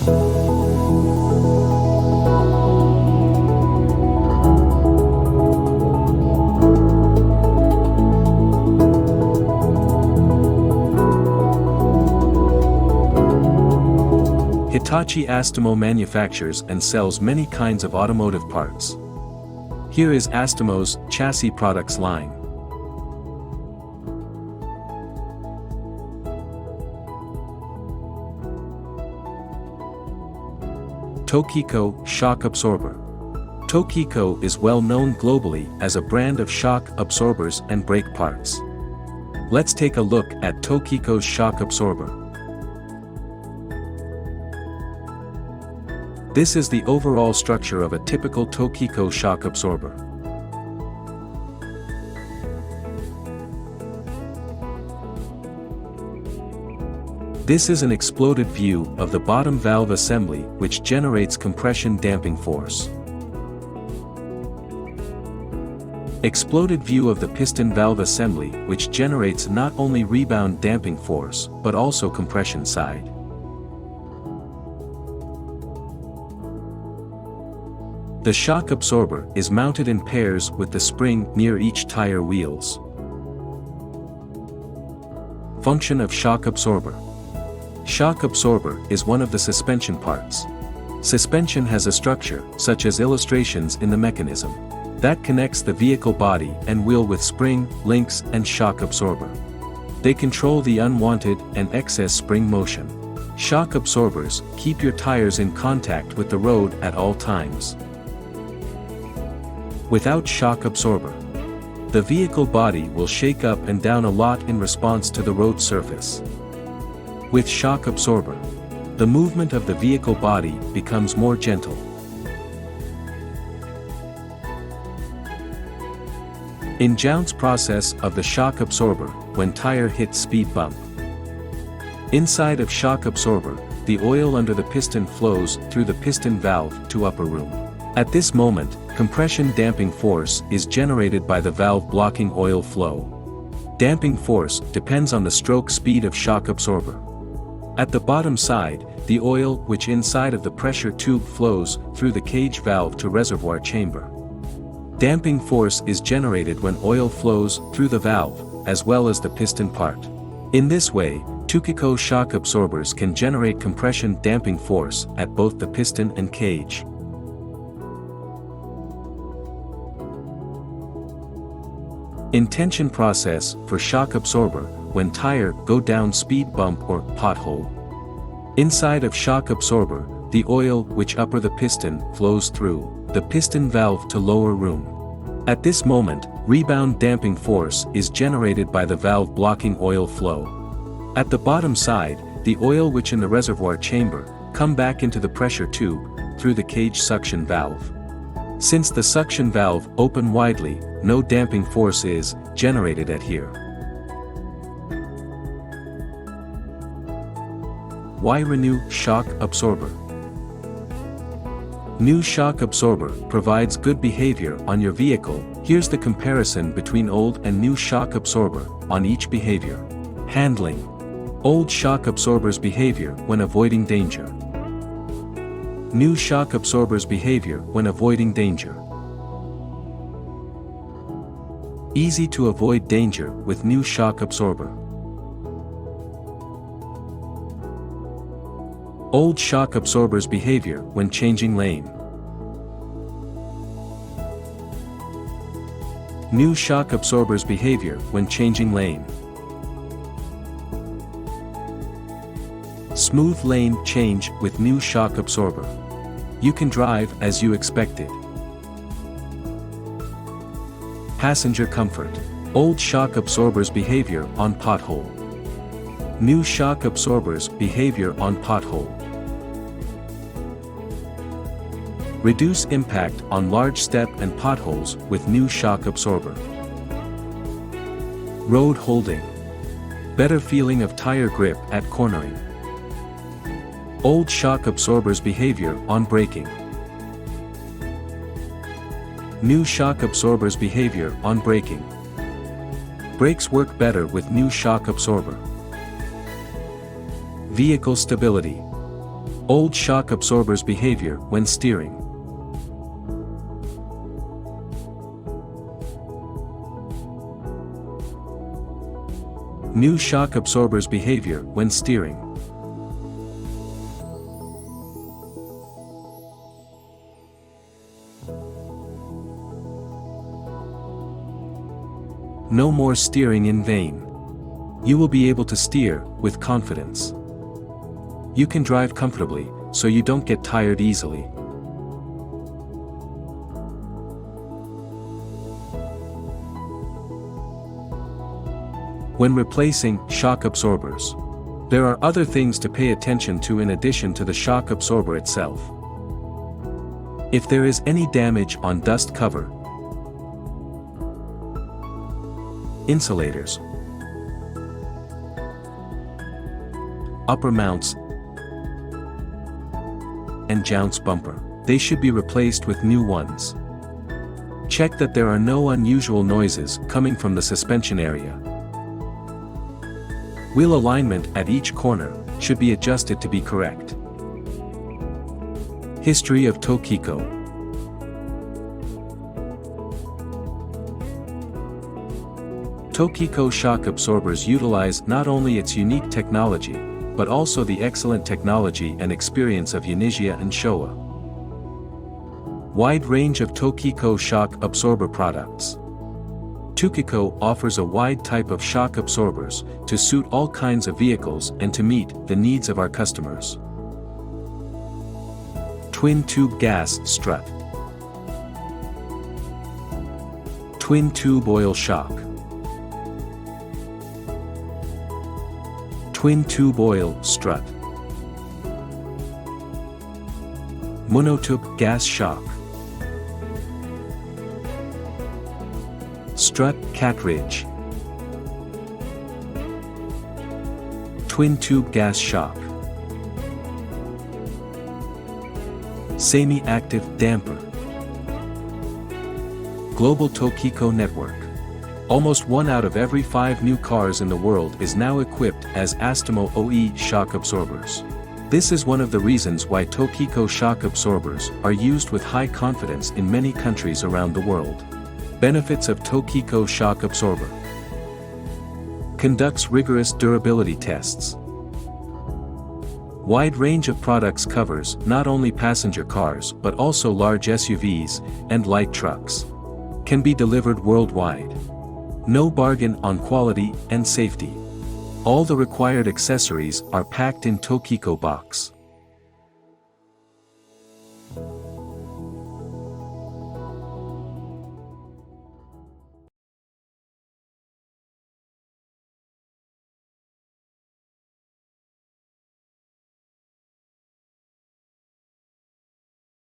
Hitachi Astemo manufactures and sells many kinds of automotive parts. Here is Astemo's chassis products line. TOKICO shock absorber. TOKICO is well known globally as a brand of shock absorbers and brake parts. Let's take a look at TOKICO's shock absorber. This is the overall structure of a typical TOKICO shock absorber. This is an exploded view of the bottom valve assembly which generates compression damping force. Exploded view of the piston valve assembly which generates not only rebound damping force but also compression side. The shock absorber is mounted in pairs with the spring near each tire wheels. Function of shock absorber. Shock absorber is one of the suspension parts. Suspension has a structure, such as illustrations in the mechanism, that connects the vehicle body and wheel with spring, links and shock absorber. They control the unwanted and excess spring motion. Shock absorbers keep your tires in contact with the road at all times. Without shock absorber, the vehicle body will shake up and down a lot in response to the road surface. With shock absorber, the movement of the vehicle body becomes more gentle. In jounce process of the shock absorber when tire hits speed bump. Inside of shock absorber, the oil under the piston flows through the piston valve to upper room. At this moment, compression damping force is generated by the valve blocking oil flow. Damping force depends on the stroke speed of shock absorber. At the bottom side, the oil which inside of the pressure tube flows through the cage valve to reservoir chamber. Damping force is generated when oil flows through the valve, as well as the piston part. In this way, TOKICO shock absorbers can generate compression damping force at both the piston and cage. Intention process for shock absorber when tire go down speed bump or pothole. Inside of shock absorber, the oil which upper the piston flows through the piston valve to lower room. At this moment, rebound damping force is generated by the valve blocking oil flow. At the bottom side, the oil which in the reservoir chamber come back into the pressure tube through the cage suction valve. Since the suction valve open widely, no damping force is generated at here. Why renew shock absorber? New shock absorber provides good behavior on your vehicle. Here's the comparison between old and new shock absorber on each behavior. Handling. Old shock absorber's behavior when avoiding danger. New shock absorber's behavior when avoiding danger. Easy to avoid danger with new shock absorber. Old shock absorber's behavior when changing lane. New shock absorber's behavior when changing lane. Smooth lane change with new shock absorber. You can drive as you expected. Passenger comfort. Old shock absorber's behavior on pothole. New shock absorber's behavior on pothole. Reduce impact on large step and potholes with new shock absorber. Road holding. Better feeling of tire grip at cornering. Old shock absorber's behavior on braking. New shock absorber's behavior on braking. Brakes work better with new shock absorber. Vehicle stability. Old shock absorbers behavior when steering. New shock absorbers behavior when steering. No more steering in vain. You will be able to steer with confidence. You can drive comfortably, so you don't get tired easily. When replacing shock absorbers, there are other things to pay attention to in addition to the shock absorber itself. If there is any damage on dust cover, insulators, upper mounts, and jounce bumper, they should be replaced with new ones. Check that there are no unusual noises coming from the suspension area. Wheel alignment at each corner should be adjusted to be correct. History of TOKICO. TOKICO shock absorbers utilize not only its unique technology, but also the excellent technology and experience of Unisia and Showa. Wide range of TOKICO shock absorber products. TOKICO offers a wide type of shock absorbers to suit all kinds of vehicles and to meet the needs of our customers. Twin tube gas strut. Twin tube oil shock. Twin tube oil strut. Monotube gas shock. Strut cartridge. Twin tube gas shock. Semi-active damper. Global TOKICO network. Almost 1 out of every 5 new cars in the world is now equipped as Astemo OE shock absorbers. This is one of the reasons why TOKICO shock absorbers are used with high confidence in many countries around the world. Benefits of TOKICO shock absorber. Conducts rigorous durability tests. Wide range of products covers not only passenger cars but also large SUVs and light trucks. Can be delivered worldwide. No bargain on quality and safety. All the required accessories are packed in TOKICO box.